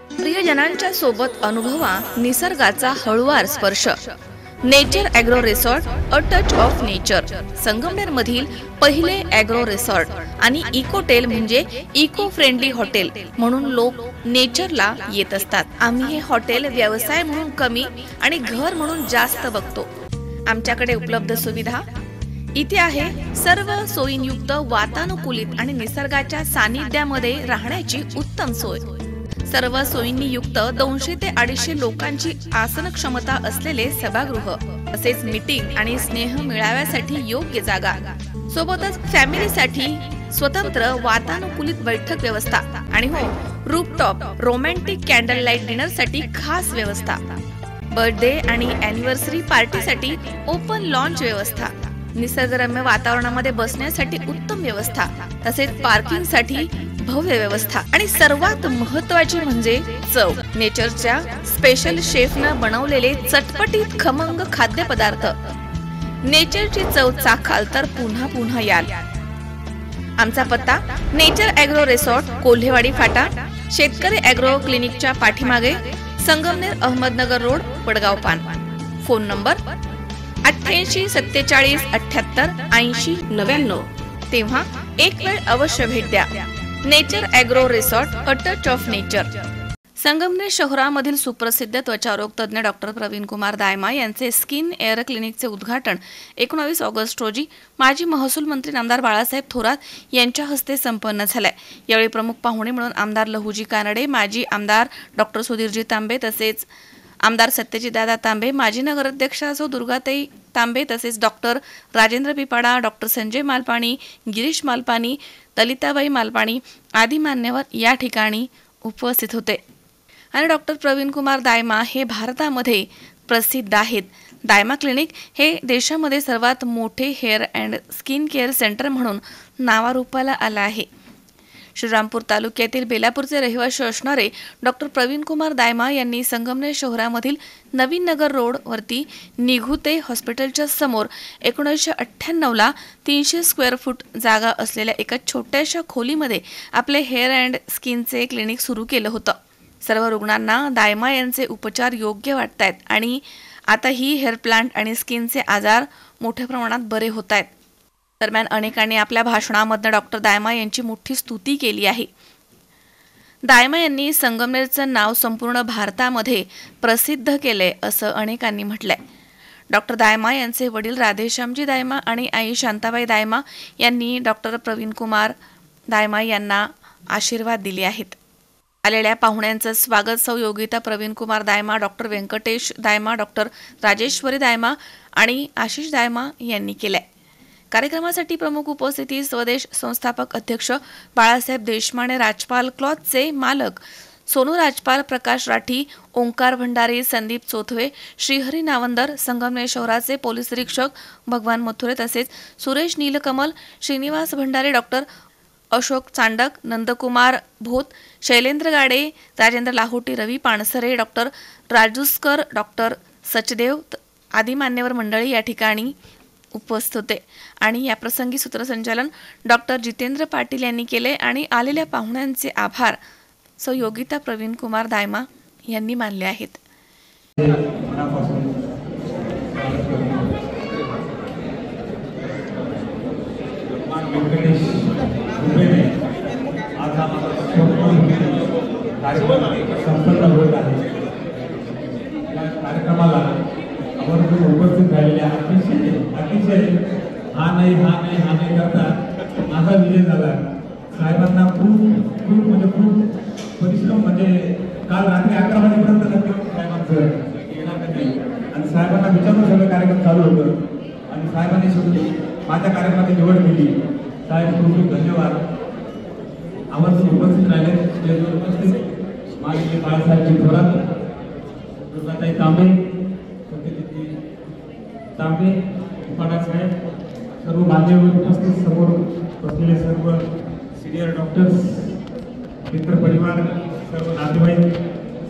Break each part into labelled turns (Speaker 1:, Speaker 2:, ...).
Speaker 1: प्रियजनांच्या सोबत अनुभवा निसर्गाचा हळुवार स्पर्श। Nature agro resort a touch of nature Sangamner मधील पहिले ॲग्रो रिसॉर्ट आणि इकोटेल म्हणजे इको फ्रेंडली हॉटेल म्हणून लोक नेचरला येत असतात। आम्ही हे हॉटेल व्यवसाय म्हणून कमी आणि घर म्हणून जास्त बघतो। आमच्याकडे उपलब्ध सुविधा इथे आहे सर्व सोयींयुक्त वातानुकूलित आणि निसर्गाच्या सानिध्यामध्ये राहण्याची उत्तम सोय। सर्व सोयींनी युक्त 200 ते 250 लोकांची आसन क्षमता असलेले सभागृह, तसेच मीटिंग आणि स्नेह मेळाव्यासाठी योग्य जागा, सोबतच फॅमिलीसाठी स्वतंत्र वातानुकूलित बैठक व्यवस्था आणि हो रूफटॉप रोमॅन्टिक कॅन्डल लाईट डिनरसाठी खास व्यवस्था, बर्थडे आणि अॅनिव्हर्सरी पार्टीसाठी ओपन लॉन्च व्यवस्था, निसर्गरम्य वातावरणामध्ये बसण्यासाठी उत्तम व्यवस्था, तसेच पार्किंगसाठी भव्य व्यवस्था आणि सर्वात महत्त्वाची म्हणजे चव। नेचरच्या स्पेशल शेफनं बनवलेले चटपटीत खमंग खाद्यपदार्थ। नेचरची चव चाखाल तर पुन्हा पुन्हा याल। आमचा पत्ता नेचर ॲग्रो रिसॉर्ट, कोल्हेवाडी फाटा, शेतकरी ॲग्रो क्लिनिकच्या पाठीमागे, संगमनेर अहमदनगर रोड, वडगाव पान। Phone number 88 47 78 80 99। तेव्हा एक वेळ अवश्य भेट द्या। Nature agro resort a touch of nature. Sangamner शहरामधील सुप्रसिद्ध त्वचारोग तज्ञ डॉक्टर प्रवीण कुमार दायमा यांचे स्किन एअर क्लिनिकचे उद्घाटन 19 ऑगस्ट रोजी माजी महसूल मंत्री नामदार बाळासाहेब थोरात यांच्या हस्ते संपन्न झाले। यावेळी प्रमुख पाहुणे म्हणून आमदार लहुजी कानडे, माजी आमदार डॉक्टर सुधीरजी तांबे, तसेच आमदार सत्यजितदादा तांबे, माजी नगराध्यक्षा सौ दुर्गाताई तांबे, तसेच डॉक्टर राजेंद्र पिपाडा, डॉक्टर संजय मालपाणी, गिरीश मालपाणी, ललिताबाई मालपाणी आदी मान्यवर या ठिकाणी उपस्थित होते। आणि डॉक्टर प्रवीण कुमार दायमा हे भारतामध्ये प्रसिद्ध आहेत। दायमा क्लिनिक हे देशामध्ये सर्वात मोठे hair and skin care centre म्हणून नावारूपाला आलं आहे। श्रीरामपूर तालुक्यातील बेलापूरचे रहिवासी असणारे डॉक्टर प्रवीण कुमार दायमा यांनी संगमनेर शहरामधील नवीन नगर रोड वरती निघुते हॉस्पिटलच्या समोर 1998 ला 300 स्क्वेअर फूट जागा असलेल्या एका छोट्याशा खोलीमध्ये आपले हेअर अँड स्किनचे क्लिनिक सुरू केलं होतं। सर्व रुग्णांना दायमा यांचे उपचार योग्य वाटतायत आणि आता ही हेअर प्लांट आणि स्किनचे आजार मोठ्या प्रमाणात बरे होत आहेत। दरम्यान अनेकांनी आपल्या भाषणामध्ये डॉक्टर दायमा यांची मोठी स्तुती केली आहे। दायमा यांनी संगमनेरचं नाव संपूर्ण भारतामध्ये प्रसिद्ध केले असं अनेकांनी म्हटलंय। डॉक्टर दायमा यांचे वडील राधेश्यामजी दायमा आणि आई शांताबाई दायमा यांनी डॉक्टर प्रवीण कुमार दायमा यांना आशीर्वाद दिले आहेत। आलेल्या पाहुण्यांचं स्वागत सौ योगिता प्रवीण कुमार दायमा, डॉक्टर व्यंकटेश दायमा, डॉक्टर राजेश्वरी दायमा आणि आशिष दायमा यांनी केलंय। कार्यक्रमासाठी प्रमुख उपस्थिती स्वदेश संस्थापक अध्यक्ष बाळासाहेब देशमाने, राजपाल क्लॉथचे मालक सोनू राजपाल, प्रकाश राठी, ओंकार भंडारी, संदीप चोथवे, श्रीहरी नावंदर, संगमनेर शहराचे पोलीस निरीक्षक भगवान मथुरे, तसेच सुरेश नीलकमल, श्रीनिवास भंडारी, डॉक्टर अशोक चांडक, नंदकुमार भोत, शैलेंद्र गाडे, राजेंद्र लाहोटी, रवी पाणसरे, डॉक्टर राजूस्कर, डॉक्टर सचदेव आदी मान्यवर मंडळी या ठिकाणी उपस्थित होते। आणि या प्रसंगी सूत्रसंचालन डॉक्टर जितेंद्र पाटील यांनी केले आणि आलेल्या पाहुण्यांचे आभार सौ योगिता प्रवीण कुमार दायमा यांनी मानले आहेत।
Speaker 2: कार्यक्रमाला उपस्थित झालेल्या अतिशय हा नाही करता माझा विजय झाला। साहेबांना खूप परिश्रम, म्हणजे काल रात्री 11 वाजेपर्यंत साहेबांचं आणि साहेबांना विचारून सगळं कार्यक्रम चालू होतं आणि साहेबांनी शेवटी माझ्या कार्यक्रमाची निवड केली। साहेब खूप धन्यवाद। आवर्जून उपस्थित राहिले, स्टेजवर उपस्थित माननीय बाळासाहेब थोरात, दुर्गाताई तांबे, तांबे, साहेब, सर्व मान्यवर उपस्थित, समोर बसलेले सर्व सिनियर डॉक्टर्स, मित्र परिवार, सर्व नातेवाईक,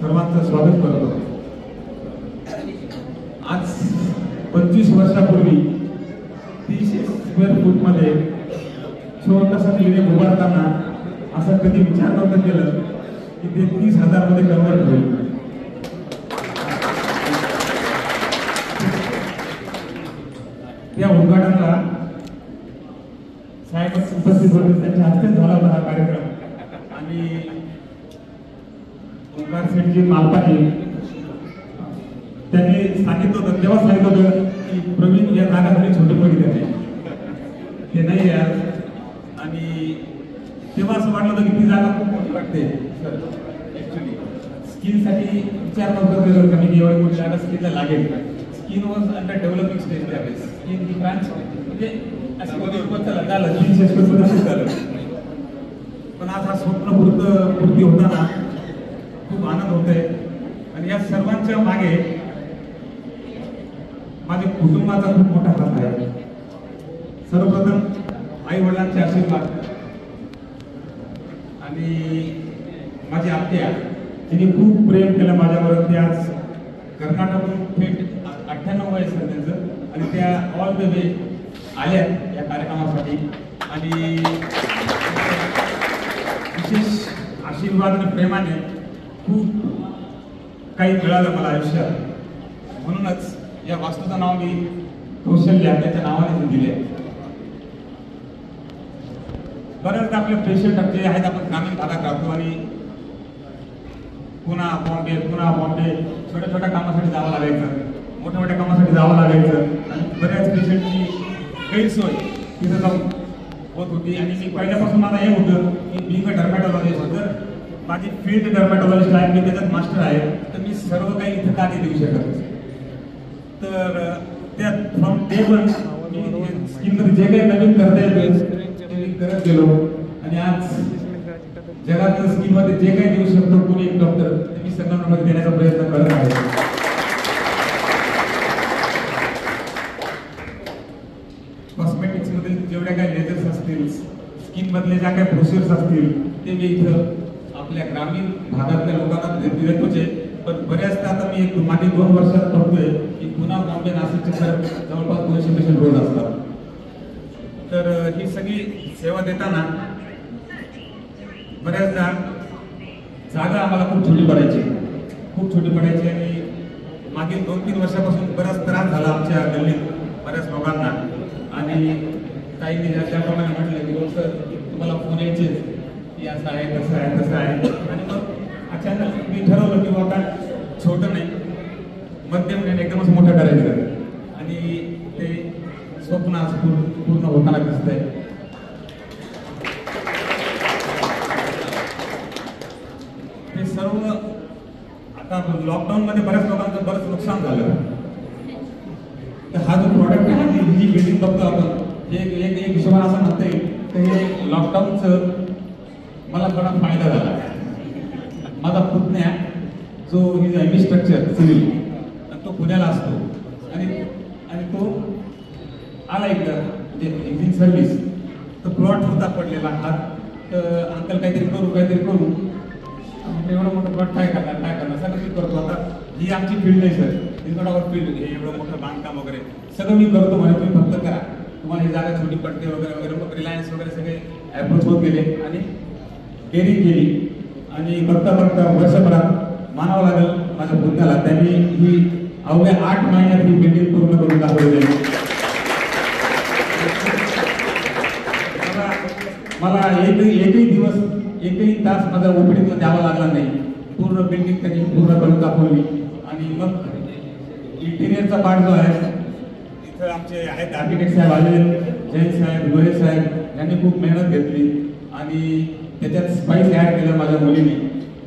Speaker 2: सर्वांचं स्वागत करतो। आज 25 वर्षापूर्वी 300 स्क्वेअर फूट मध्ये छोटासा क्लिनिक उभारताना असं कधी विचार नव्हता केलं की ते 30,000 मध्ये कन्वर्ट होईल. त्या उद्घाटनाला साहेब उपस्थित होते, त्यांच्या हस्ते झाला होता हा कार्यक्रम. आणि ओंकार सेठजी मालपानी त्यांनी सांगितलं होतं, तेव्हा सांगितलं होतं की प्रवीण या जागा थोडी छोटी पडली ते नाही यार. आणि तेव्हा असं वाटलं होतं की ती जागा खूप मोठी वाटते. ऍक्च्युली स्किनसाठी विचार नव्हता केला का मी एवढी मोठी जागा स्किनला लागेल. Skin was under developing stage त्यावेळेस. स्किन ही ब्रांच म्हणजे असं झालं 300 स्क्वेअर फूट झालं. पण आज हा स्वप्न पूर्ती होताना खूप आनंद होतोय. आणि या सर्वांच्या मागे माझ्या कुटुंबाचा खूप मोठा हात आहे. सर्वप्रथम आई वडिलांचे आशीर्वाद आणि माझी आत्या तिने खूप प्रेम केलं माझ्यावर. ते आज कर्नाटकहून थेट 98 वय सर त्यांचं आणि त्या ऑल द वे आल्या या कार्यक्रमासाठी. आणि विशेष आशीर्वाद आणि प्रेमाने खूप काही मिळालं मला आयुष्यात. म्हणूनच या वास्तूचं नाव मी कौशल्या त्याच्या नावाने दिले. बऱ्याचदा आपले पेशंट जे आहेत आपण ग्रामीण भागात राहतो आणि पुन्हा बॉम्बे छोट्या छोट्या कामासाठी जावं लागायचं, मोठ्या मोठ्या कामासाठी जावं लागायचं. आणि बऱ्याच पेशंटची गैरसोय तिथं जाऊन होत होती. आणि मी पहिल्यापासून मला हे होतं की मी डर्मॅटॉलॉजिस्ट होतं, माझी फील्ड डर्मॅटॉलॉजिस्ट आहे, मी त्याच्यात मास्टर आहे, तर मी सर्व काही इथं का नाही देऊ शकत. तर त्या फ्रॉम डे वन स्किनमध्ये जे काही नवीन करता येतं ते मी करत गेलो. आणि आज जगातल्या स्किनमध्ये जे काही देऊ शकतो कोणी एक डॉक्टर ते मी संगमनेरमध्ये देण्याचा प्रयत्न करत आहे. कॉस्मेटिक्स मधील जेवढ्या काही लेजर्स असतील, स्किन मधले ज्या काही प्रोसेस असतील ते मी इथं आपल्या ग्रामीण भागातल्या लोकांना देतोच आहे. पण बऱ्याचदा आता मी मागे 2 वर्षात बघतोय की पुन्हा बॉम्बे नाशिकचे सर जवळपास 200 पेशंट रोज असतात. तर ही सगळी सेवा देताना बऱ्याचदा जागा आम्हाला खूप छोटी पडायची. आणि मागील 2-3 वर्षापासून बराच त्रास झाला आमच्या गल्लीत बऱ्याच लोकांना. आणि काहींनी त्याप्रमाणे म्हटलं की सर तुम्हाला फोन यायचे की असं आहे तसं आहे. आणि मग अचानक मी ठरवलं की आता छोटं नाही मध्यम नाही एकदमच मोठं करायचं. आणि ते स्वप्न आज पूर्ण होताना दिसतंय. ते सर्व आता लॉकडाऊन मध्ये बऱ्याच लोकांचं बरंच नुकसान झालं. तर हा जो प्रॉडक्ट आहे ही बिल्डिंग बघतो आपण एक हिशोबाने असं म्हणता येईल तर हे लॉकडाऊनचं मला बरा फायदा झाला. माझा पुतण्या जो हिज एम स्ट्रक्चर सिव्हिल तो पुण्याला असतो आणि तो आला एकदा म्हणजे सर्व्हिस तर प्लॉट होता पडलेला हात. तर अंकल काहीतरी करू एवढं मोठं प्लॉट काय करणार सगळं मी करतो. आता ही आमची फील्ड आहे सर, इन्स्टॉट फील्ड हे एवढं मोठं बांधकाम वगैरे सगळं मी करतो म्हणे तुम्ही फक्त करा, तुम्हाला ही जागा छोटी पडते वगैरे. मग रिलायन्स वगैरे सगळे अप्रोच होत गेले आणि डेअरी केली. आणि बघता वर्षभरात मानावं लागेल माझ्या पुतण्याला त्यांनी ही अवघ्या 8 महिन्यात ही बिल्डिंग पूर्ण करून दाखवली. मला एकही दिवस एकही तास माझा ओपीडीतला द्यावा लागला नाही. पूर्ण बिल्डिंग त्यांनी पूर्ण करून दाखवली. आणि मग इंटिरियरचा पार्ट जो आहे इथं आमचे आहेत आर्किटेक्ट साहेब आले, जैन साहेब, लोहे साहेब यांनी खूप मेहनत घेतली आणि त्याच्यात स्पाइस ऍड केलं माझ्या मुलीने.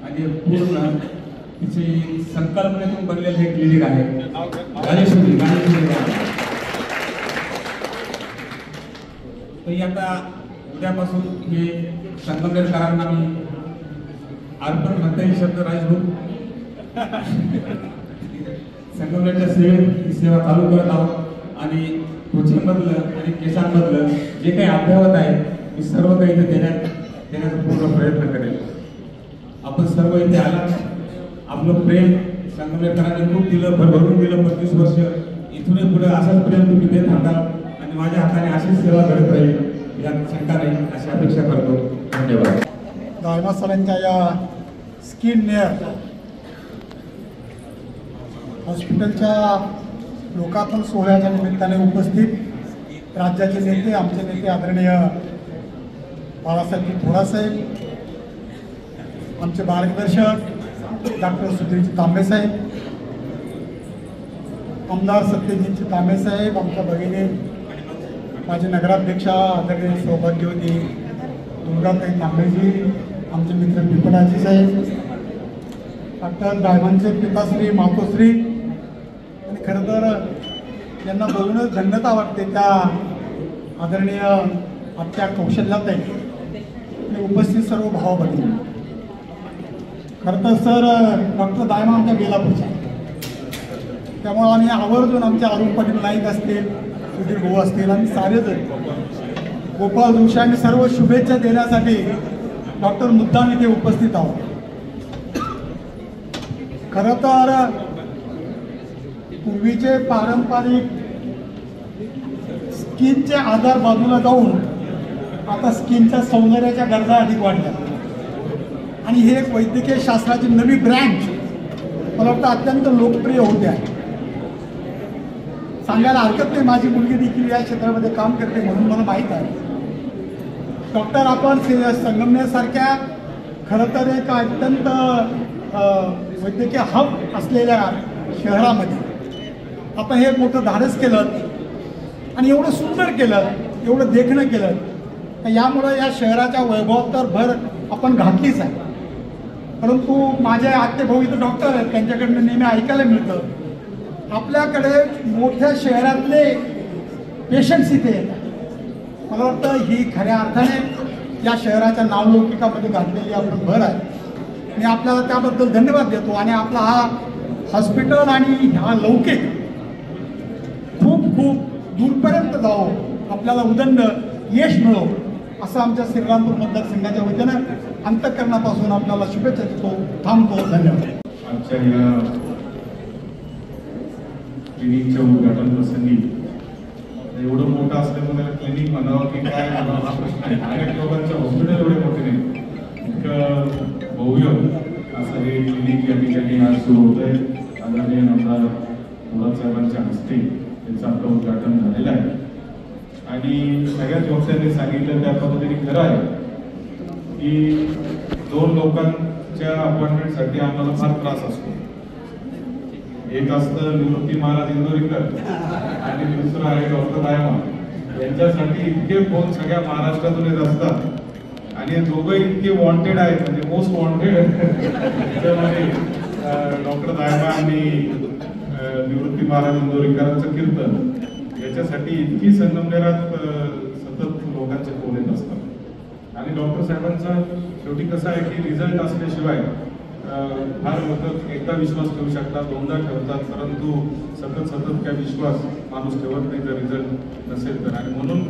Speaker 2: आणि पूर्ण तिची संकल्पनेतून बनलेलं हे क्लिनिक आहे गाणेश्वरी. तर आता उद्यापासून हे संगमनेरकरांना मी अर्पण म्हणता येईल शब्द राजभूत संगमनेरच्या सेवेत ही सेवा चालू करत आहोत. आणि त्वचेमधलं आणि केसांमधलं जे काही अद्यावत आहे मी सर्व काही इथे देण्याचा पूर्ण प्रयत्न करेल. आपण सर्व इथे आला, आपलं प्रेम संगमनेरकरांनी खूप दिलं, भरभरून दिलं. 25 वर्ष इथूनही पुढे असंच प्रेम तुम्ही देत राहता आणि माझ्या हाताने अशीच सेवा घडत राहील यात शंका नाही अशी अपेक्षा करतो. धन्यवाद.
Speaker 3: दायमा सरांच्या या स्किन नेअर हॉस्पिटलच्या लोकार्पण सोहळ्याच्या निमित्ताने उपस्थित राज्याचे नेते, आमचे नेते आदरणीय बाळासाहेब थोरासाहेब, आमचे मार्गदर्शक डॉक्टर सुधीरजी तांबेसाहेब, आमदार सत्यजितजी तांबेसाहेब, आमच्या भगिनी माझे नगराध्यक्षा आदरणीय सौभाग्यवती दुर्गाताई तांबेजी, आमचे मित्र पिपळाजी साहेब, डॉक्टर डायमंडचे पिताश्री मातोश्री, आणि खरं तर यांना बोलूनच धन्यता वाटते त्या आदरणीय आमच्या कौशल्याताई आणि उपस्थित सर्व भाव बघितले. खरं तर सर डॉक्टर दायमा आमच्या बेलापूरच्या, त्यामुळे आम्ही आवर्जून आमच्या अरुण पाटील नाईक असतील, सुधीर भाऊ असतील, आम्ही सारेजण गोपाळ जोशी आणि सर्व शुभेच्छा देण्यासाठी डॉक्टर मुद्दाम इथे उपस्थित आहोत. खरं तर पूर्वीचे पारंपरिक स्किनचे आजार बाजूला जाऊन आता स्किनच्या सौंदर्याच्या गरजा अधिक वाढल्या आणि हे एक वैद्यकीय शास्त्राची नवी ब्रँच मला वाटतं अत्यंत लोकप्रिय होते आहे. सांगायला हरकत नाही, माझी मुलगी देखील या क्षेत्रामध्ये काम करते म्हणून मला माहीत आहे. डॉक्टर आपण संगमनेरसारख्या खरं तर एक अत्यंत वैद्यकीय हब असलेल्या शहरामध्ये आपण हे मोठं धाडस केलं आणि एवढं सुंदर केलं, एवढं देखणं केलं, तर यामुळं या शहराच्या वैभवात तर भर आपण घातलीच आहे. परंतु माझे आत्ते भाऊ इथं डॉक्टर आहेत, त्यांच्याकडनं नेहमी ऐकायला मिळतं आपल्याकडे मोठ्या शहरातले पेशंट्स इथे येतात. मला वाटतं ही खऱ्या अर्थाने या शहराच्या नावलौकिकामध्ये घातलेली आपण भर आहे आणि आपल्याला त्याबद्दल धन्यवाद देतो. आणि आपला हा हॉस्पिटल आणि हा लौकिक खूप खूप दूरपर्यंत जावो, आपल्याला उदंड यश मिळो असं आमच्या श्रीरामपूर मतदारसंघाच्या वतीनं अंतःकरणापासून आपल्याला शुभेच्छा देतो. थांबतो. धन्यवाद.
Speaker 2: आजच्या या क्लिनिकच्या उद्घाटन प्रसंगी एवढं मोठं असल्यामुळे क्लिनिक म्हणावं की काय म्हणावं हा प्रश्न आहे. अनेक लोकांचं हॉस्पिटल एवढे मोठे नाही, इतकं भव्य असं हे क्लिनिक या ठिकाणी आज सुरू होत आहे. आदरणीय आमदार थोरात साहेबांच्या हस्ते त्याचं आता उद्घाटन झालेलं आहे आणि सगळ्याच वक्त्यांनी सांगितलं त्या पद्धतीने खरं आहे की दोन लोकांच्या अपॉइंटमेंटसाठी आम्हाला फार त्रास असतो. एक असतं निवृत्ती महाराज इंदोरीकर आणि दुसरं आहे डॉक्टर दायमा. यांच्यासाठी इतके फोन सगळ्या महाराष्ट्रातून येत असतात आणि दोघं इतके वॉन्टेड आहेत, म्हणजे मोस्ट वॉन्टेड. त्याच्यामध्ये डॉक्टर दायमा आणि निवृत्ती महाराज इंदोरीकरांचं कीर्तन याच्यासाठी इतकी संगमनेरात सतत लोकांचे फोन येत असतात. आणि डॉक्टर साहेबांचं शेवटी कसं आहे की रिझल्ट असल्याशिवाय फार लोक एकदा विश्वास ठेवू शकतात, दोनदा ठेवतात, परंतु सतत काय विश्वास माणूस ठेवत नाही जर रिझल्ट नसेल तर. आणि म्हणून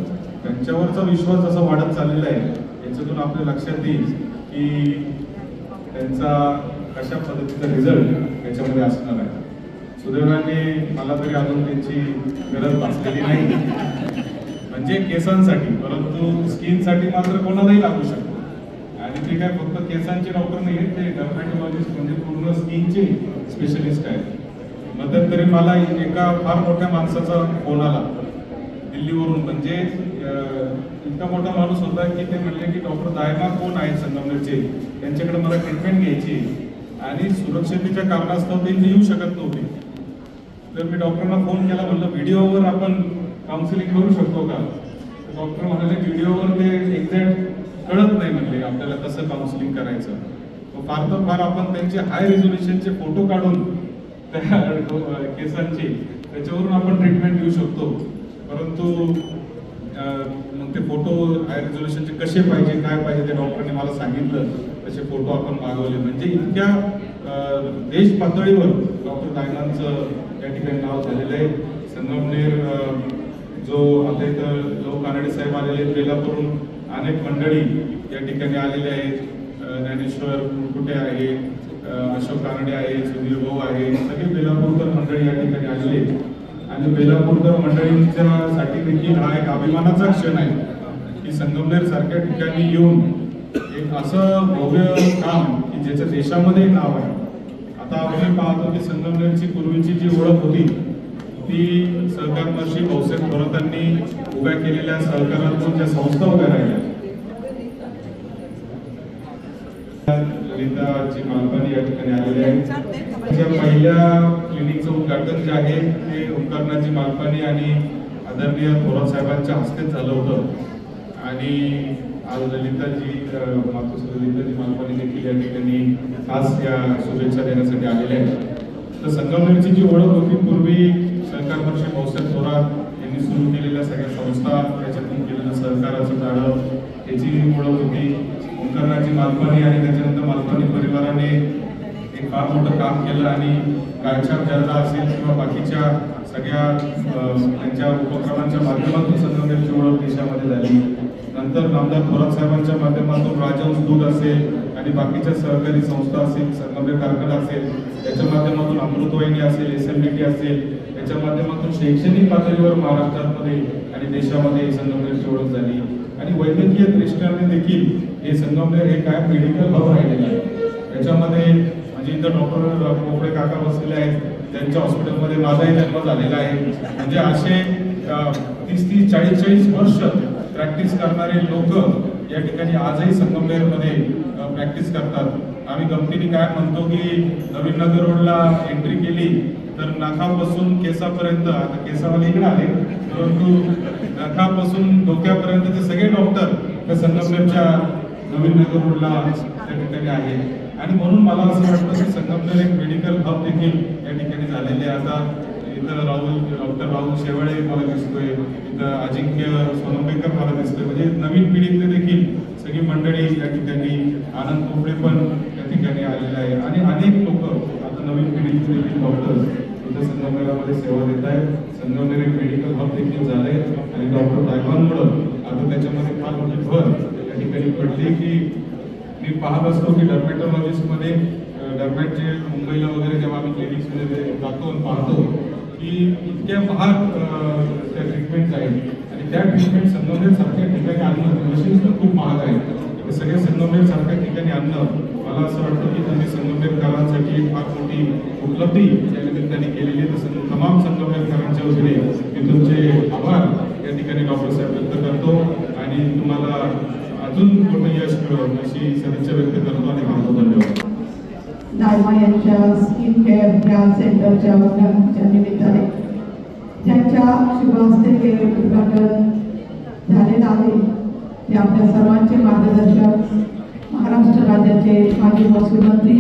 Speaker 2: त्यांच्यावरचा विश्वास जसा वाढत चाललेला आहे याच्यातून आपल्या लक्षात येईल की त्यांचा कशा पद्धतीचा रिझल्ट याच्यामध्ये असणार आहे. सुदैवाने मला तरी अजून त्यांची गरज भासलेली नाही, म्हणजे केसांसाठी, परंतु स्किनसाठी मात्र कोणालाही लागू शकतो. आणि ते काय फक्त केसांचे डॉक्टर नाही आहेत, ते डर्मॅटॉलॉजिस्ट म्हणजे पूर्ण स्किनचे स्पेशलिस्ट आहेत. मध्यंतरी मला एका फार मोठ्या माणसाचा फोन आला दिल्लीवरून, म्हणजे इतका मोठा माणूस होता की ते म्हणले की डॉक्टर दायमा कोण आहेत संगमनेरचे, त्यांच्याकडे मला ट्रीटमेंट घ्यायची आणि सुरक्षिततेच्या कारणास्तव ते येऊ शकत नव्हते. तर मी डॉक्टरांना फोन केला, म्हणलं व्हिडिओवर आपण काउन्सिलिंग करू शकतो का. डॉक्टर म्हणाले व्हिडिओवर ते एक्झॅक्ट कळत नाही, म्हणले आपल्याला कसं काउन्सिलिंग करायचं. फार तर फार आपण त्यांचे हाय रिझोल्युशनचे फोटो काढून त्या केसांचे त्याच्यावरून आपण ट्रीटमेंट देऊ शकतो. परंतु मग ते फोटो हाय रिझोल्युशनचे कसे पाहिजे काय पाहिजे ते डॉक्टरने मला सांगितलं, तसे फोटो आपण मागवले. म्हणजे इतक्या देश पातळीवर डॉक्टर दायमांचं या ठिकाणी नाव झालेलं आहे. संगमनेर जो आता इथं लोक कानडे साहेब आलेले आहेत, बेलापूरून अनेक मंडळी या ठिकाणी आलेले आहेत. ज्ञानेश्वर कुठे आहे, अशोक कानडे आहे, सुधीर भाऊ आहे, सगळे बेलापूरकर मंडळी या ठिकाणी आलेले आहेत. आणि बेलापूरकर मंडळींच्यासाठी देखील हा एक अभिमानाचा क्षण आहे की संगमनेर सारख्या ठिकाणी येऊन एक असं भव्य काम
Speaker 4: की ज्याचं देशामध्ये नाव आहे. आता आपण पाहतो की संगमनेरची पूर्वीची जी ओळख होती ती सहकार महर्षी भाऊसाहेब थोरातांनी उभ्या केलेल्या सहकारातून ज्या संस्था उभ्या राहिल्या, ललिताची मालपानी या ठिकाणी आलेले आहेत. त्या पहिल्या क्लिनिकचं उद्घाटन जे आहे ते उपकरणाची मालपानी आणि आदरणीय थोरात साहेबांच्या हस्ते झालं होतं आणि आज ललिताजी मातोश्री ललिताजी मालपानी देखील या ठिकाणी खास या शुभेच्छा देण्यासाठी आलेल्या आहेत. तर संगमनेरची जी ओळख होती पूर्वी सहकार महर्षी भाऊसाहेब थोरात यांनी सुरू केलेल्या सगळ्या संस्था, त्याच्यातून केलेलं सहकाराचं जाळं, याची ओळख होती. उपकरणाची मालपानी आणि त्याच्यानंतर मालपानी परिवाराने एक फार मोठं काम केलं आणि गायछाप जादा असेल किंवा बाकीच्या सगळ्या त्यांच्या उपक्रमांच्या माध्यमातून संगमनेरची ओळख देशामध्ये झाली. नंतर नामदार थोरात साहेबांच्या माध्यमातून राजहंस दूध असेल आणि बाकीच्या सहकारी संस्था असेल, संगमनेर कारखाना असेल, याच्या माध्यमातून अमृतवाहिनी असेल, SMBT असेल, याच्या माध्यमातून शैक्षणिक पातळीवर महाराष्ट्रामध्ये आणि देशामध्ये संगमनेरची ओळख झाली. आणि वैद्यकीय दृष्ट्याने देखील हे संगमनेर हे काय मेडिकल हब राहिलेलं आहे. याच्यामध्ये म्हणजे इथं डॉक्टर पोपळे काका बसलेले आहेत, त्यांच्या हॉस्पिटलमध्ये माझाही जन्म झालेला आहे. म्हणजे असे 30-40 वर्ष प्रॅक्टिस करणारे लोक या ठिकाणी आजही संगमनेरमध्ये प्रॅक्टिस करतात. आम्ही गमतीने काय म्हणतो की नवीन नगर रोडला एंट्री केली तर नाकापासून केसापर्यंत, आता केसावाले इकडे आले, परंतु नाकापासून डोक्यापर्यंतचे सगळे डॉक्टर त्या संगमनेरच्या नवीन नगर रोडला त्या ठिकाणी आहेत. आणि म्हणून मला असं वाटतं की संगमनेर एक मेडिकल हब देखील या ठिकाणी झालेले आहे. आता इथं डॉक्टर राहुल शेवाळे मला दिसतोय, इथं अजिंक्य सोनंबेकर मला दिसतोय. म्हणजे नवीन पिढीतले देखील सगळी मंडळी या ठिकाणी, आनंद पोपळे पण या ठिकाणी आलेले आहे आणि अनेक लोक आता नवीन पिढीतले देखील डॉक्टर इथं संगमनेरामध्ये सेवा देत आहेत. संगमनेर एक मेडिकल हब देखील झालंय आणि डॉक्टर साहेबांमुळं आता त्याच्यामध्ये फार मोठी भर या ठिकाणी पडली की मी पाहत असतो की डर्मेटॉलॉजिस्टमध्ये डर्मेट जे मुंबईला वगैरे जेव्हा आम्ही क्लिनिक्समध्ये जातो आणि पाहतो की इतक्या महाग त्या ट्रीटमेंट्स आहेत आणि त्या ट्रीटमेंट संगमनेर सारख्या ठिकाणी आणणं, मशीन्स पण खूप महाग आहेत. ते सगळे संगमनेर सारख्या ठिकाणी आणणं मला असं वाटतं की तुम्ही संगमनेरकरांसाठी एक फार मोठी उपलब्धी या निमित्ताने केलेली आहे. तसं तमाम संगमनेरकरांच्या वतीने मी तुमचे आभार या ठिकाणी डॉक्टर साहेब व्यक्त करतो आणि तुम्हाला अजून मोठं यश मिळवून अशी सदिच्छा व्यक्त करतो आणि मानतो. धन्यवाद.
Speaker 5: दायमा यांच्या स्किन केअर या सेंटरच्या उद्घाटनाच्या निमित्ताने ज्यांच्या शुभ हस्ते हे उद्घाटन झालेलं आहे ते आपल्या सर्वांचे मार्गदर्शक, महाराष्ट्र राज्याचे माजी महसूल मंत्री,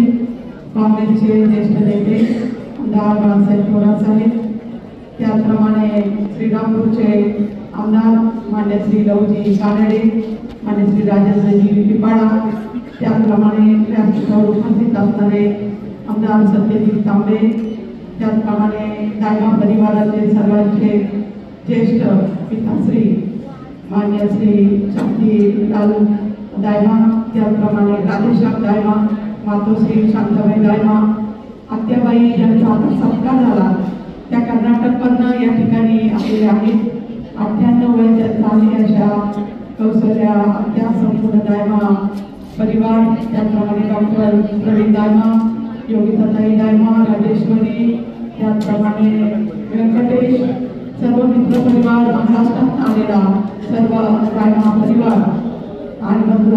Speaker 5: काँग्रेसचे ज्येष्ठ नेते आमदार बाळासाहेब थोरात साहेब, त्याचप्रमाणे श्रीरामपूरचे आमदार मान्य श्री लवजी कानडे, मान्य श्री राजेंद्रजी पिपाळा, त्याचप्रमाणे व्यासपीठावर उपस्थित असणारे आमदार सत्यजित तांबे, त्याचप्रमाणे दायमा परिवाराचे सर्वांचे ज्येष्ठ पिताश्री मान्य श्री शांतीलाल दायमा, त्याचप्रमाणे राधेश्याम दायमा, मातोश्री शांताबाई दायमा, आत्याबाई यांचा आता सत्कार झाला त्या कर्नाटकमधनं या ठिकाणी आलेले आहेत. 98 वयाच्या झालेल्या अशा कौशल्या आत्या संपूर्ण दायमा परिवार, त्याचप्रमाणे डॉक्टर प्रवीण दायमा, योगिताताई दायमा, राजेश्वरी, त्याचप्रमाणे व्यंकटेश, सर्व मित्र परिवार, महाराष्ट्रात आलेला सर्व दायमा परिवार आणि बंधू.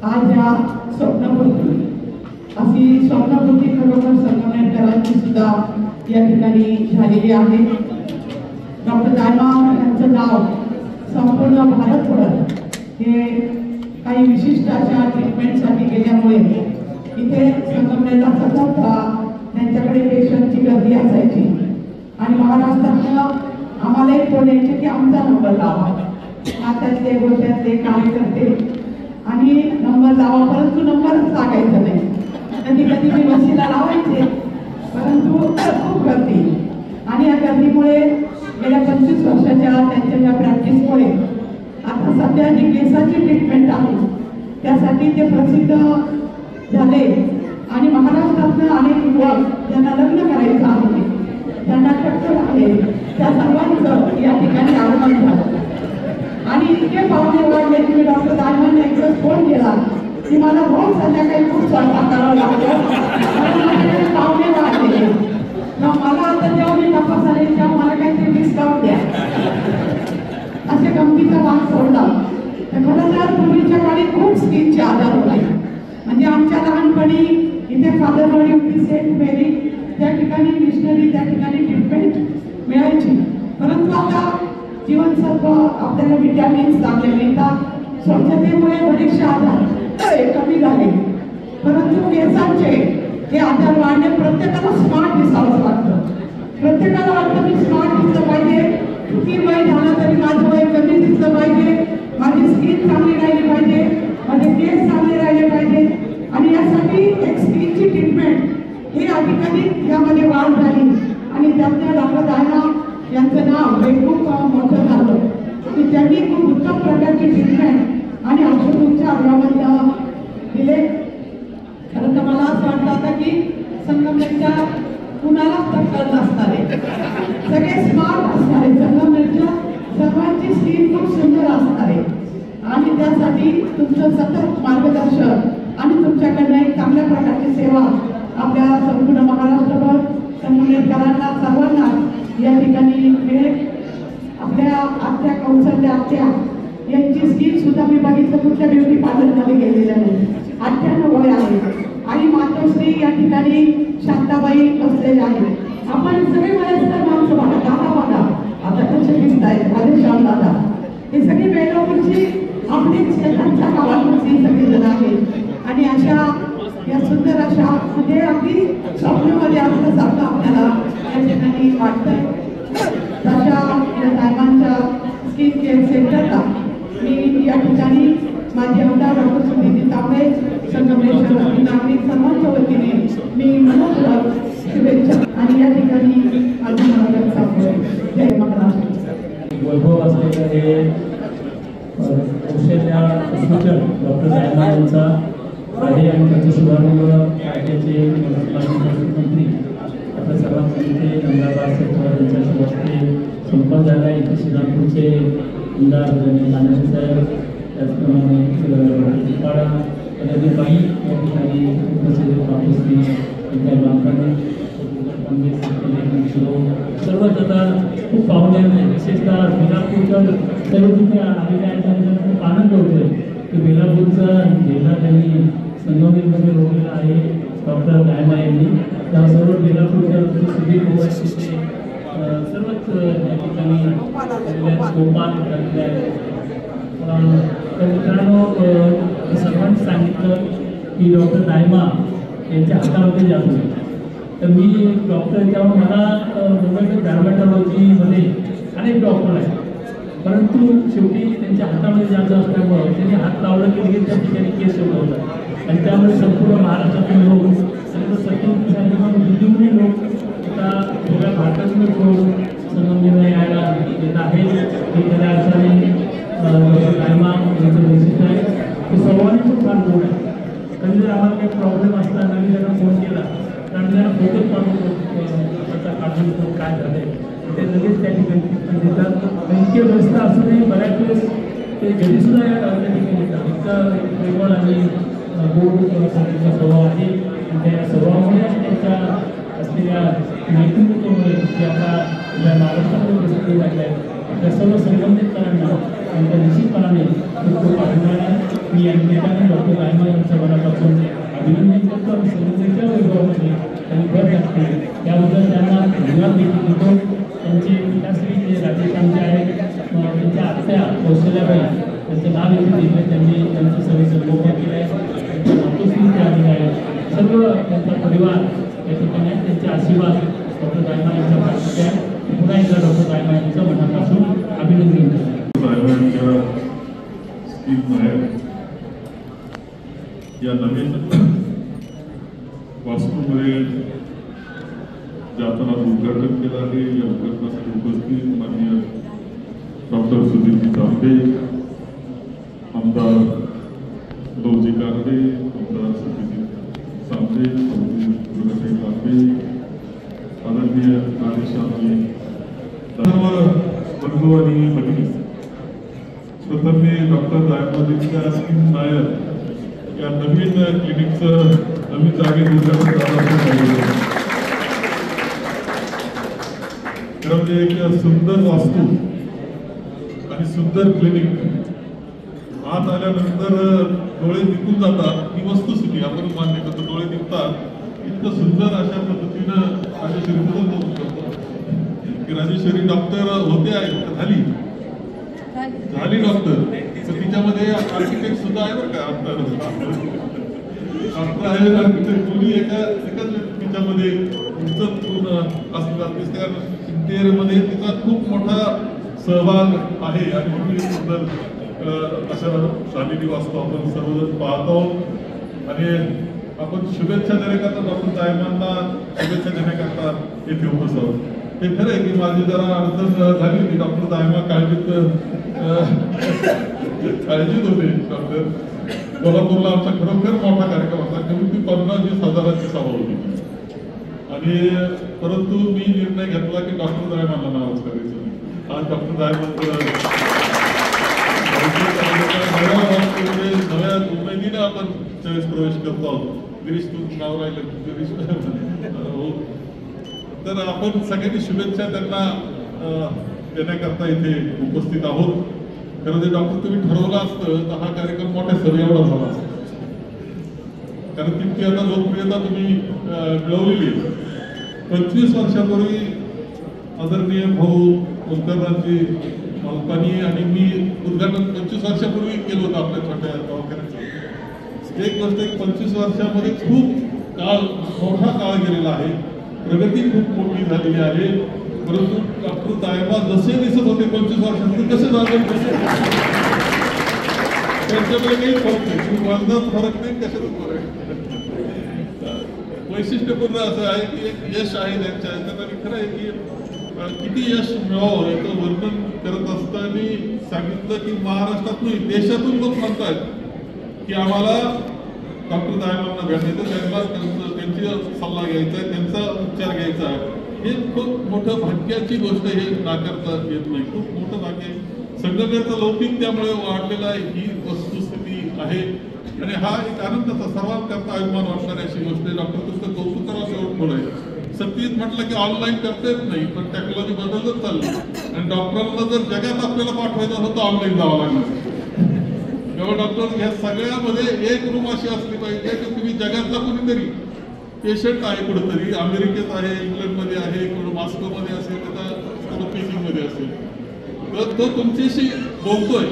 Speaker 5: आज या स्वप्नपूर्ती अशी स्वप्नपूर्ती खरोखर संगमनेरकरांची सुद्धा या ठिकाणी झालेली आहे. डॉक्टर दायमा यांचं नाव संपूर्ण भारतभर हे काही विशिष्ट अशा ट्रीटमेंटसाठी गेल्यामुळे इथे संगमनेरला सतत त्यांच्याकडे पेशंटची गर्दी असायची आणि महाराष्ट्रातनं आम्हालाही फोन यायचे की आमचा नंबर लावा. नात्यातले गोष्यातले कार्यकर्ते आणि नंबर लावा, परंतु नंबरच लागायचा नाही. कधी कधी मी वसीला लावायचे, परंतु खूप गर्दी आणि या गर्दीमुळे गेल्या 25 वर्षाच्या त्यांच्या या प्रॅक्टिसमुळे आता सध्या जी केसाची ट्रीटमेंट आहे त्यासाठी ते प्रसिद्ध झाले आणि महाराष्ट्रातनं अनेक युवक ज्यांना लग्न करायचं आहे, ज्यांना टक्कर आहे, त्या सर्वांचं या ठिकाणी आगमन झालं आणि इतके पाहुणे वाढले की डॉक्टर दायमांना एकदा फोन केला की मला रोज संध्याकाळी खूप स्वयंपाक करावा लागतो, पाहुणे वाढलेले. मग मला आता जेव्हा मी तपासाले तेव्हा मला काहीतरी डिस्काउंट द्या, असे गमतीचा भाग सोडला. तर खरं तर पूर्वीच्या काळी खूप स्किनचे आजार होते. म्हणजे आमच्या लहानपणी इथे फादरवाडी होती, सेंट मेरी, त्या ठिकाणी मिशनरी, त्या ठिकाणी ट्रीटमेंट मिळायची. परंतु आता जीवनसत्व आपल्याला विटॅमिन्स चांगले मिळतात, स्वच्छतेमुळे बरेचसे आजार कमी झाले. परंतु केसांचे हे आजार वाढले. प्रत्येकाला स्मार्ट दिसावं वाटतं, प्रत्येकाला वाटतं मी स्मार्ट दिसलं पाहिजे, किती वय झालं तरी माझं वय कमी दिसलं पाहिजे, माझी स्किन चांगली राहिली पाहिजे, माझे केस चांगले राहिले पाहिजे. आणि यासाठी एक स्किनची ट्रीटमेंट हे अधिकाधिक यामध्ये वाढ झाली. आणि त्यातल्या डॉक्टर दायना यांचं नाव हे खूप मोठं झालं की त्यांनी खूप उत्तम प्रकारची ट्रीटमेंट आणि औषधोपचार यामध्ये दिले. खरं तर मला असं वाटलं होतं की संगमनेरच्या कुणालाच टक्कर नसणारे, सगळे स्मार्ट असणारे, संगमनेरच्या सर्वांची स्किन खूप सुंदर असणारे. आणि त्यासाठी तुमचं सतत मार्गदर्शन आणि तुमच्याकडनं एक चांगल्या प्रकारची सेवा आपल्या संपूर्ण महाराष्ट्रभर संगमनेरकरांना सर्वांना या ठिकाणी मिळेल. आपल्या आत्या कौशल्य आत्या यांची स्किन सुद्धा मी बघितलं कुठल्या ब्युटी पार्लरमध्ये गेलेल्या नाही. 98 वय आहे आणि मातोश्री या ठिकाणी शांताबाई बसलेल्या आहेत. आपण सगळे वयस्कर माणसं बघा, दादा बघा आता कसे दिसत आहेत, राधेश्याम दादा, हे सगळे वेळोवेळची आपली शेतांच्या गावांची सगळी जण आहेत. आणि अशा या सुंदर अशा म्हणजे अगदी स्वप्नामध्ये असल्यासारखं आपल्याला या ठिकाणी वाटतंय. तशा या साहेबांच्या स्किन केअर सेंटरला मी या ठिकाणी माझी आमदार डॉक्टर सुनीती तांबे, संगमनेरच्या नागरिक सर्वांच्या वतीने मी मनोपूर्वक शुभेच्छा आणि या ठिकाणी माझी मनोगत जय महाराष्ट्र.
Speaker 2: वैभव असलेलं हे कौशल्य हॉस्पिटल डॉक्टर दायना यांचा आहे आणि त्याचा शुभारंभ राज्याचे मंत्री आपल्या सर्वांचे नंदाबाद यांच्या हस्ते संपन्न झाला. इथे श्रीरामपूरचे आमदार तानाजी साहेब, त्याचप्रमाणे उपाडा बाई या ठिकाणी उपस्थित सर्व आता खूप पाहुणे विशेषतः बेलापूरकर सर्व तिथे आलेले आहेत आणि खूप आनंद होतोय की बेलापूरचा जिल्हा त्यांनी संगमनेरमध्ये रोवलेला आहे डॉक्टर दायना यांनी. त्या सर्व बेलापूरकर सुधीर तिथे सर्वच या ठिकाणी गोपाल करलेले आहेत. तर मित्रांनो, सर्वांनी सांगितलं की डॉक्टर दायना यांच्या हातामध्ये जादू आहे. तर मी एक डॉक्टर त्यामुळे मला मुंबईत डायबेटॉलॉजीमध्ये अनेक डॉक्टर आहेत, परंतु शेवटी त्यांच्या हातामध्ये जादू असल्यामुळं त्यांनी हात लावलं की लगेच त्या ठिकाणी केस होतात आणि त्यामुळे संपूर्ण महाराष्ट्रातील लोक आणि दिल्लीमध्ये लोक आता सगळ्या भारतातून लोक संगमनेरला यायला येत आहेत. हे खऱ्या अर्थाने दायना यांचं वैशिष्ट्य आहे. ते सर्वांनी खूप फार गोड आहे. कधी जर आम्हाला काही प्रॉब्लेम असला नवीन त्यांना फोन केला तर आम्ही त्यांना फोटोच त्याचा काढून काय झालं ते लगेच त्या ठिकाणी देतात. इतके व्यस्त असूनही बऱ्याच वेळेस ते घरीसुद्धा या ठिकाणी येतात. इतकं प्रेमळ आणि गोड संगीतचा स्वभाव आहे. त्या स्वभावामुळे त्यांच्या असलेल्या नेतृत्वामुळे ते आता या महाराष्ट्रामध्ये प्रसिद्धी लागल्या आहेत. आपल्या सर्व संबंधितकारांना त्यांच्या निश्चितपणाने खूप अभिमान. मी या ठिकाणी डॉक्टर दायना यांच्या मनापासून अभिनंदन करतो आणि संगमनेरच्या वैभवामध्ये त्यांनी भर टाकते त्याबद्दल त्यांना धन्यवाद देखील देतो. त्यांचे पिताश्री जे राजेश आमचे आहेत, त्यांच्या आत्या कौशल्याबाई त्यांचं नाव येथे दिलं, त्यांनी त्यांचं सगळे संगोपन केलं आहे. त्यांच्या मातोश्री ते आलेले आहेत, सर्व त्यांचा परिवार या ठिकाणी आहे. त्यांचे आशीर्वाद डॉक्टर दायना यांच्या पाठीचे आहे. पुन्हा एकदा डॉक्टर दायना यांचं मनापासून अभिनंदन करतो.
Speaker 4: या नवीन वास्तूमध्ये जाताना उद्घाटन केलं आहे. या उद्घाटनासाठी उपस्थित माननीय डॉक्टर सुधीर तांबे, आमदार लवजी कारडे, आमदार सतीश तांबे, गुरुसाई तांबे, आदरणीय राधेश्यामजी, सर्व बंधू आणि भगिनी, प्रथम मी डॉक्टर दायनाजींच्या स्किन नायर या नवीन क्लिनिकचं नवीन जागेत उद्घाटन झालं. म्हणजे एक सुंदर वास्तू आणि सुंदर क्लिनिक आत आल्यानंतर डोळे निघून जातात ही वस्तुस्थिती आपण मान्य करतो. डोळे निघतात. इतकं सुंदर अशा पद्धतीनं राजेश्वरी बदल करतो की राजेश्वरी डॉक्टर होते आहेत झाली डॉक्टर. तर तिच्यामध्ये आर्किटेक्ट सुद्धा आहे बरं का. डॉक्टर आहे आर्किटेक्ट दोन्ही एकाच तिच्यामध्ये असतात. इंटेरियरमध्ये तिचा खूप मोठा सहभाग आहे आणि खूप सुंदर अशा शालिनी वास्तू आपण सर्वजण पाहतो. आणि आपण शुभेच्छा देण्याकरता डॉक्टर दायमांना शुभेच्छा देण्याकरता येथे उपस्थित आहोत. हे खरं आहे की माझी जरा अडचण झाली होती. डॉक्टर दायमा काळजीत होते. डॉक्टर कोल्हापूरला आमचा खरोखर मोठा कार्यक्रम होता. कमीत कमी 15-20 हजाराची सभा होती. आणि परंतु मी निर्णय घेतला की डॉक्टर दायमांना नावच करायचं. आज डॉक्टर दायमांचं नव्या उमेदीने आपण त्यावेळेस प्रवेश करतो आहोत. गिरीश तुमचं नाव राहिलं गिरीश. तर आपण सगळ्यांनी शुभेच्छा त्यांना देण्याकरता इथे उपस्थित आहोत. खरं ते डॉक्टर तुम्ही ठरवलं असतं तर हा कार्यक्रम मोठ्या सरी एवढा झाला असता. कारण तितकी आता लोकप्रियता तुम्ही मिळवलेली आहे. 25 वर्षापूर्वी आदरणीय भाऊ कुलकर्णांची मालकानी आणि मी उद्घाटन 25 वर्षापूर्वी केलं होतं आपल्या छोट्या दवाखान्याचं. एक गोष्ट 25 वर्षामध्ये खूप मोठा काळ गेलेला आहे. प्रगती खूप मोठी झालेली आहे. परंतु डॉक्टर दायमा जसे दिसत होते 25 वर्षापूर्वी कसे झाले त्यांच्याकडे काही फरक नाही. वजनात फरक नाही कशातच फरक. वैशिष्ट्यपूर्ण असं आहे की एक यश आहे त्यांच्या आणि खरं आहे की किती यश मिळावं याचं वर्णन करत असताना सांगितलं की महाराष्ट्रात नाही देशातून लोक म्हणतात की आम्हाला डॉक्टर दायमांना भेटायचं, त्यांची सल्ला घ्यायचा आहे, त्यांचा उपचार घ्यायचा आहे. हे खूप मोठं भाग्याची गोष्ट हे नाकारता येत नाही. खूप मोठं भाग्य संघटनेचा लौकिक त्यामुळे वाढलेला आहे ही वस्तुस्थिती आहे. आणि हा एक आनंदाचा सर्वांकरता अभिमान वाटणारी अशी गोष्ट आहे. डॉक्टर तुमचं कौतुक करावं शेवट बोलाय. सत्तेत म्हटलं की ऑनलाईन करता येत नाही पण टेक्नॉलॉजी बदलत चालली. आणि डॉक्टरांना जर जगात आपल्याला पाठवायचं असं तर ऑनलाईन जावं लागणार. तेव्हा डॉक्टर ह्या सगळ्यामध्ये एक रूम अशी असली पाहिजे की तुम्ही जगातला कोणीतरी पेशंट आहे कुठेतरी अमेरिकेत आहे, इंग्लंडमध्ये आहे, कुठं मॉस्कोमध्ये असेल, कुठं पेकिंगमध्ये असेल तर तो तुमच्याशी बोलतोय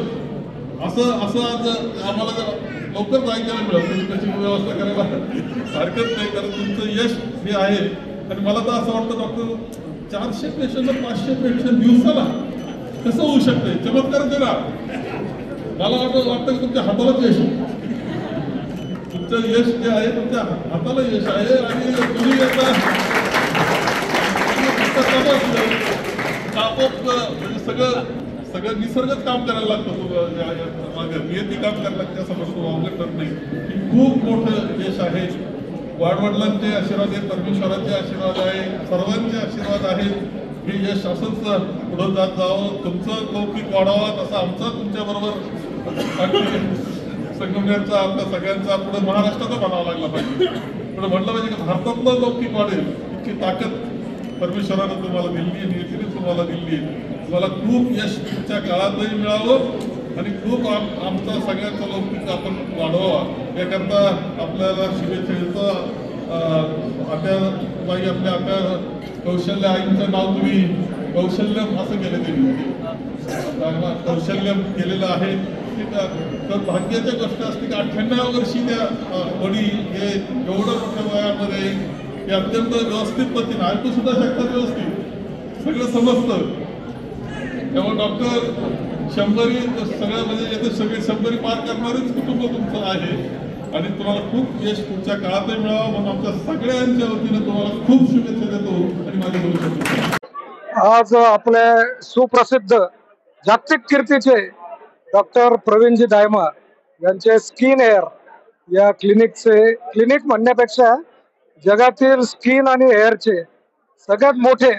Speaker 4: असं आज आम्हाला लवकर ऐकायला मिळत. तुम्ही त्याची व्यवस्था करायला हरकत नाही कारण तुमचं यश हे आहे. आणि मला तर असं वाटतं डॉक्टर 400 पेशंट 500 पेशंट दिवसाला कसं होऊ शकतंय. चमत्कार करा. मला वाटतं की तुमच्या हातालाच यश तुमचं यश जे आहे तुमच्या हाताला यश आहे. आणि तुम्ही आता म्हणजे सगळं निसर्गच काम करायला लागतं. नियती काम करायला लागते असं म्हणतो अवघड करत नाही. खूप मोठं यश आहे. वाडवडिलांचे आशीर्वाद आहेत, परमेश्वराचे आशीर्वाद आहे, सर्वांचे आशीर्वाद आहेत. हे यश असंच पुढं जात जावं. तुमचं लौकिक वाढावं तसं आमचा तुमच्याबरोबर संगमनेरचा आपल्या सगळ्यांचा पुढे महाराष्ट्राचा बनावा लागला पाहिजे. पुढे म्हटलं पाहिजे की भारतातलं लौकिक वाढेल इतकी ताकद परमेश्वरानं तुम्हाला दिली आहे, नियतीने तुम्हाला दिली आहे. तुम्हाला खूप यश तुमच्या काळातही मिळावं आणि खूप आमचा सगळ्यांचा लौकिक आपण वाढवावा याकरता आपल्याला शुभेच्छा देतो. आत्याबाई आपल्या आत्या कौशल्य आईंचं नाव तुम्ही कौशल्यम असं केलं त्यांनी कौशल्यम केलेलं आहे. तर भाग्याच्या गोष्ट असते की 98 वर्षी त्या वडील हे एवढं मोठ्या वयामध्ये हे अत्यंत व्यवस्थित पद्धतीने ऐकू सुद्धा शकतात, व्यवस्थित सगळं समजतं. तेव्हा डॉक्टर 100 सगळ्या म्हणजे याचं सगळे 100 पार करणारच कुटुंब तुमचं आहे. आणि तुम्हाला खूप यश पुढच्या काळातही मिळावं म्हणून आमच्या सगळ्यांच्या वतीनं तुम्हाला खूप शुभेच्छा देतो. आणि माझे दोन शब्द
Speaker 3: आज आपले सुप्रसिद्ध जागतिक कीर्तीचे डॉक्टर प्रवीणजी दायमा यांचे स्किन हेअर या क्लिनिक म्हणण्यापेक्षा जगातील स्किन आणि हेअरचे सगळ्यात मोठे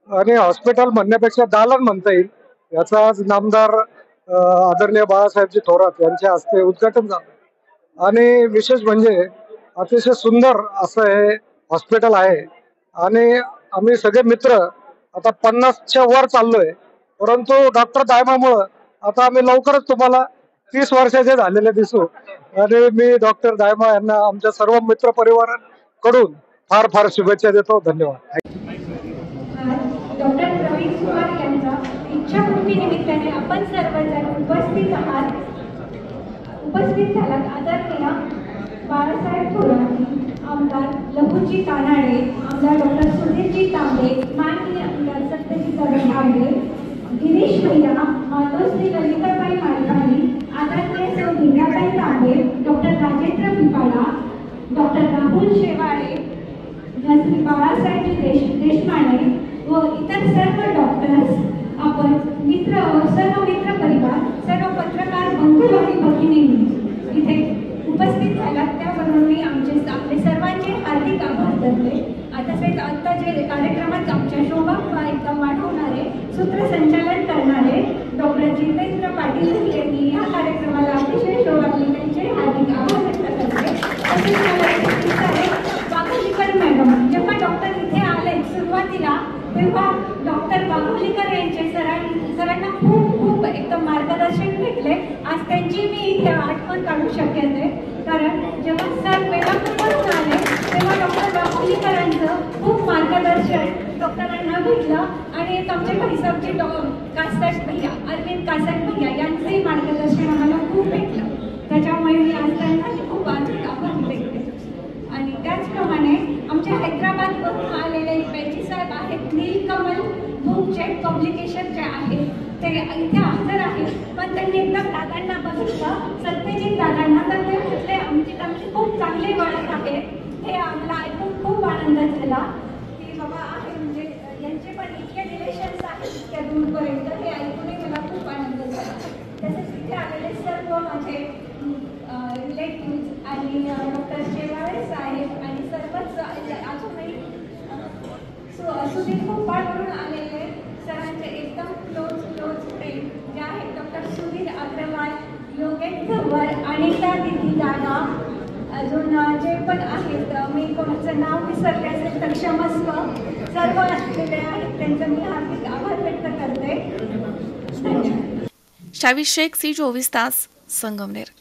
Speaker 3: आणि हॉस्पिटल म्हणण्यापेक्षा दालन म्हणता येईल याचा आज नामदार आदरणीय बाळासाहेबजी थोरात यांच्या हस्ते उद्घाटन झालं.
Speaker 6: आणि विशेष म्हणजे अतिशय सुंदर असं हे हॉस्पिटल आहे आणि आम्ही सगळे मित्र आता 50च्या वर चाललोय, परंतु डॉक्टर दायमामुळं आता आम्ही लवकरच तुम्हाला 30 वर्षाचे झालेले दिसू. आणि मी डॉक्टर दायमा यांना आमच्या सर्व मित्र परिवारांकडून फार फार शुभेच्छा देतो. धन्यवाद.
Speaker 7: डॉक्टर प्रवीण कुमार यांच्या इच्छापूर्तीनिमित्ताने आपण सर्वजण उपस्थित झालात. आदरणीय बाळासाहेब थोरात, आमदार लघुजी कानाडे, आमदार डॉक्टर सुधीरजी तांबे, माननीय आमदार सत्यजित भांडे, गिरीश भैया, मातोश्री ललिताबाई मालपाणी, आदरणीय सौ भिंगाबाई तांबे, डॉक्टर राजेंद्र पिपाळा, डॉक्टर राहुल शेवाळे, श्री बाळासाहेब देशमाने व इतर सर्व डॉक्टर्स, आपण सर्व मित्र परिवार, सर्व पत्रकार बंधू आणि भगिनींनी इथे उपस्थित झालात त्यावरून मी आपले सर्वांचे हार्दिक आभार करते. तसेच आता जे कार्यक्रमात आमच्या शोभा एकदम वाढवणारे, सूत्रसंचालन करणारे डॉक्टर जितेंद्र पाटील यांनी या कार्यक्रमाला अतिशय शोभा दिली, त्यांचे हार्दिक आभार व्यक्त करते. तसेच मला बागोलीकर मॅडम, जेव्हा डॉक्टर इथे आले सुरुवातीला तेव्हा डॉक्टर बागोलीकर यांचे सरांना खूप एकदम मार्गदर्शन भेटले. आज त्यांची मी इथे आठवण काढू शकते, कारण जेव्हा सर वेळापूर्वक आले तेव्हा डॉक्टर बागोलीकरांचं खूप मार्गदर्शन डॉक्टरांना भेटलं आणि एक आमचे भाईसाहेबचे कासट भैया, अरविंद कासट भैया यांचंही मार्गदर्शन आम्हाला खूप भेटलं. त्याच्यामुळे मी आज त्यांना खूप आभार व्यक्त. आणि त्याचप्रमाणे आमच्या हैदराबादवरून आलेले पेजी साहेब आहेत, नीलकमल बुक चेक पब्लिकेशन जे आहे ते इथे हजर आहेत. पण त्यांनी एकदम दादांना बघितलं, सत्यजित दादांना, तर ते म्हटले आमची खूप चांगले वळख आहे. हे आम्हाला ऐकून खूप आनंद झाला की बाबा आहे म्हणजे यांचे पण इतके रिलेशन्स आहेत इतक्या दूरपर्यंत, हे ऐकूनही मला खूप आनंद झाला. तसेच इथे आलेले सर्व माझे रिलेटिव्ज आणि डॉक्टर शेवाळे साहेब आणि सर्वच अजूनही सुधीर खोपाळवरून आलेले सरांचे एकदम क्लोज फ्रेंड जे आहेत डॉक्टर सुधीर अग्रवाल, योगेश धवर, अनिता दिदी दादा, अजून जे पण आहेत, मी कोणाचं नाव विसरले असेल तर क्षमस्व, सर्व असलेले आहेत त्यांचं मी हार्दिक आभार व्यक्त करते. धन्यवाद.
Speaker 1: शावी शेख, सी 24 तास, संगमनेर.